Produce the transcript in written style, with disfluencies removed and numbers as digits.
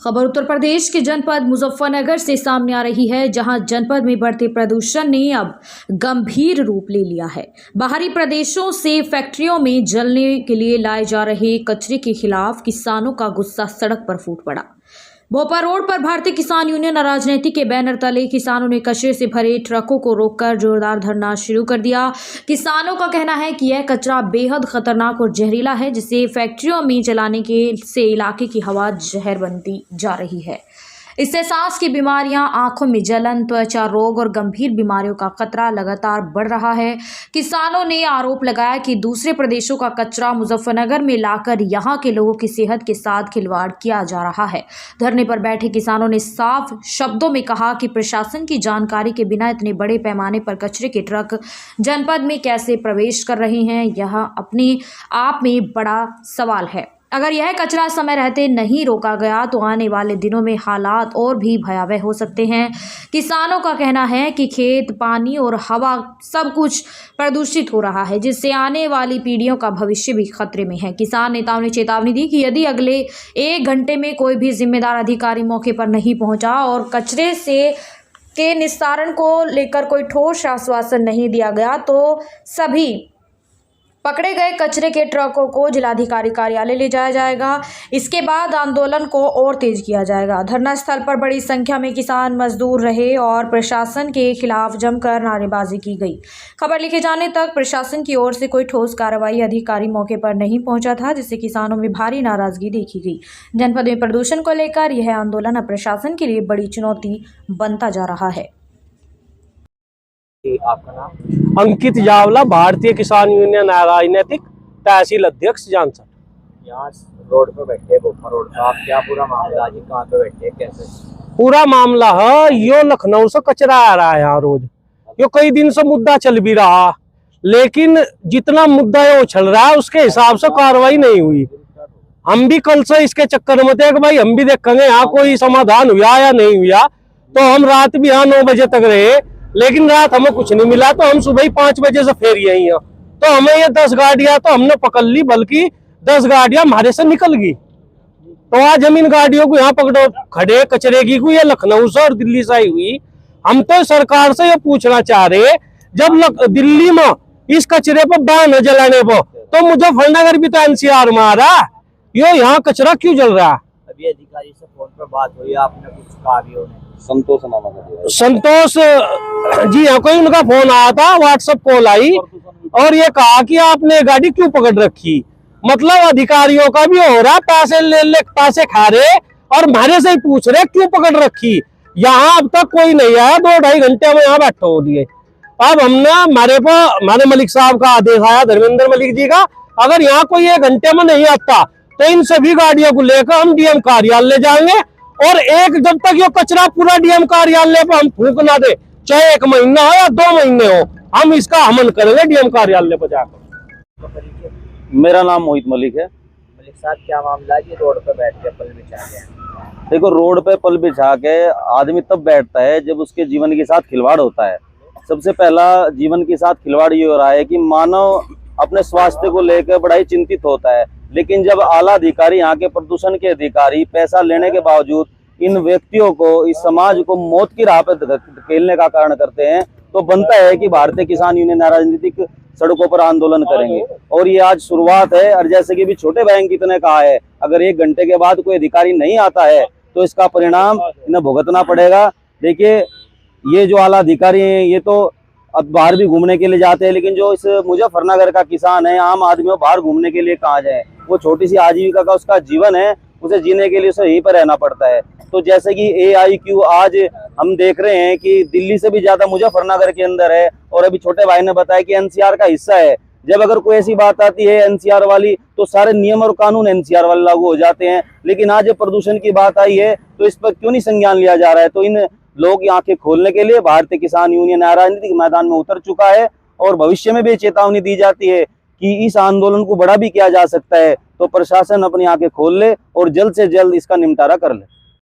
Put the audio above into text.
खबर उत्तर प्रदेश के जनपद मुजफ्फरनगर से सामने आ रही है, जहां जनपद में बढ़ते प्रदूषण ने अब गंभीर रूप ले लिया है। बाहरी प्रदेशों से फैक्ट्रियों में जलने के लिए लाए जा रहे कचरे के खिलाफ किसानों का गुस्सा सड़क पर फूट पड़ा। भोपाल रोड पर भारतीय किसान यूनियन राजनीति के बैनर तले किसानों ने कचरे से भरे ट्रकों को रोककर जोरदार धरना शुरू कर दिया। किसानों का कहना है कि यह कचरा बेहद खतरनाक और जहरीला है, जिसे फैक्ट्रियों में जलाने के से इलाके की हवा जहर बनती जा रही है। इससे सांस की बीमारियां, आंखों में जलन, त्वचा रोग और गंभीर बीमारियों का खतरा लगातार बढ़ रहा है। किसानों ने आरोप लगाया कि दूसरे प्रदेशों का कचरा मुजफ्फरनगर में लाकर यहां के लोगों की सेहत के साथ खिलवाड़ किया जा रहा है। धरने पर बैठे किसानों ने साफ शब्दों में कहा कि प्रशासन की जानकारी के बिना इतने बड़े पैमाने पर कचरे के ट्रक जनपद में कैसे प्रवेश कर रहे हैं, यह अपने आप में बड़ा सवाल है। अगर यह कचरा समय रहते नहीं रोका गया तो आने वाले दिनों में हालात और भी भयावह हो सकते हैं। किसानों का कहना है कि खेत, पानी और हवा सब कुछ प्रदूषित हो रहा है, जिससे आने वाली पीढ़ियों का भविष्य भी खतरे में है। किसान नेताओं ने चेतावनी दी कि यदि अगले 1 घंटे में कोई भी जिम्मेदार अधिकारी मौके पर नहीं पहुंचा और कचरे के निस्तारण को लेकर कोई ठोस आश्वासन नहीं दिया गया तो सभी पकड़े गए कचरे के ट्रकों को जिलाधिकारी कार्यालय ले जाया जाएगा। इसके बाद आंदोलन को और तेज किया जाएगा। धरना स्थल पर बड़ी संख्या में किसान मजदूर रहे और प्रशासन के खिलाफ जमकर नारेबाजी की गई। खबर लिखे जाने तक प्रशासन की ओर से कोई ठोस कार्रवाई अधिकारी मौके पर नहीं पहुंचा था, जिससे किसानों में भारी नाराजगी देखी गई। जनपद में प्रदूषण को लेकर यह आंदोलन अब प्रशासन के लिए बड़ी चुनौती बनता जा रहा है। आपका नाम? अंकित जावला, भारतीय किसान यूनियन राजनीतिक तहसील अध्यक्ष जानसठ। यहाँ रोड पे बैठे भोपाल रोड पर, आप क्या पूरा मामला जी कहाँ पे बैठे कैसे? पूरा मामला है यो लखनऊ से कचरा आ रहा है यहाँ रोज। यो कई दिन से मुद्दा चल भी रहा, लेकिन जितना मुद्दा ये उछल रहा है उसके हिसाब से कार्रवाई नहीं हुई। हम भी कल से इसके चक्कर में थे कि भाई हम भी देखेंगे यहाँ कोई समाधान हुआ या नहीं हुआ। तो हम रात भी यहाँ 9 बजे तक रहे, लेकिन रात हमें कुछ नहीं मिला। तो हम सुबह 5 बजे से फिर यही हैं। तो हमें ये 10 गाड़ियां तो हमने पकड़ ली, बल्कि 10 गाड़ियां हमारे से निकल गई। तो आज हम इन गाड़ियों को यहाँ पकड़ो खड़े कचरे की, ये लखनऊ से और दिल्ली से आई हुई। हम तो सरकार से ये पूछना चाह रहे, जब दिल्ली में इस कचरे पर बैन है जलाने पर, तो मुजफ्फरनगर भी तो एनसीआर में आ रहा, यो यहाँ कचरा क्यों जल रहा? अभी अधिकारी से फोन पर बात हुई, आपने कुछ कहा भी होने? संतोष जी हाँ, कोई उनका फोन आया था, व्हाट्सएप कॉल आई और ये कहा कि आपने गाड़ी क्यों पकड़ रखी। मतलब अधिकारियों का भी हो रहा, पैसे ले पैसे खा रहे और हमारे से ही पूछ रहे क्यों पकड़ रखी। यहाँ अब तक कोई नहीं आया, 2-2.5 घंटे में यहाँ बैठे हो लिए। अब हमने हमारे मलिक साहब का आदेश आया, धर्मेंद्र मलिक जी का, अगर यहाँ कोई 1 घंटे में नहीं आता तो इन सभी गाड़ियों को लेकर हम डीएम कार्यालय जाएंगे। और जब तक ये कचरा पूरा डीएम कार्यालय पर हम फूंक ना दे, चाहे 1 महीना हो या 2 महीने हो, हम इसका हमन करेंगे डीएम कार्यालय पर जाकर। मेरा नाम मोहित मलिक है। मलिक साहब, क्या मामला है कि रोड पे बैठ के पल बिछा के? देखो, रोड पे पल बिछा के आदमी तब बैठता है जब उसके जीवन के साथ खिलवाड़ होता है। सबसे पहला जीवन के साथ खिलवाड़ ये हो रहा है कि मानव अपने स्वास्थ्य को लेकर बड़ा ही चिंतित होता है, लेकिन जब आला अधिकारी, यहाँ के प्रदूषण के अधिकारी पैसा लेने के बावजूद इन व्यक्तियों को, इस समाज को मौत की राह पर धकेलने का कारण करते हैं, तो बनता है कि भारतीय किसान यूनियन राजनीतिक सड़कों पर आंदोलन करेंगे। और ये आज शुरुआत है, और जैसे कि भी छोटे बहन की ने कहा है, अगर 1 घंटे के बाद कोई अधिकारी नहीं आता है तो इसका परिणाम इन्हें भुगतना पड़ेगा। देखिए, ये जो आला अधिकारी हैं ये तो अब बाहर भी घूमने के लिए जाते हैं, लेकिन जो इस मुजफ्फरनगर का किसान है, आम आदमी बाहर घूमने के लिए कहाँ जाए? वो छोटी सी आजीविका का उसका जीवन है, उसे जीने के लिए उसे यहीं पर रहना पड़ता है। तो जैसे कि AIQ आज हम देख रहे हैं कि दिल्ली से भी ज्यादा मुजफ्फरनगर के अंदर है, और अभी छोटे भाई ने बताया कि NCR का हिस्सा है। जब अगर कोई ऐसी बात आती है NCR वाली, तो सारे नियम और कानून NCR वाले लागू हो जाते हैं। लेकिन आज जब प्रदूषण की बात आई है तो इस पर क्यों नहीं संज्ञान लिया जा रहा है? तो इन लोग की आंखें खोलने के लिए भारतीय किसान यूनियन राजनीतिक मैदान में उतर चुका है, और भविष्य में भी चेतावनी दी जाती है कि इस आंदोलन को बड़ा भी किया जा सकता है। तो प्रशासन अपनी आंखें खोल ले और जल्द से जल्द इसका निपटारा कर ले।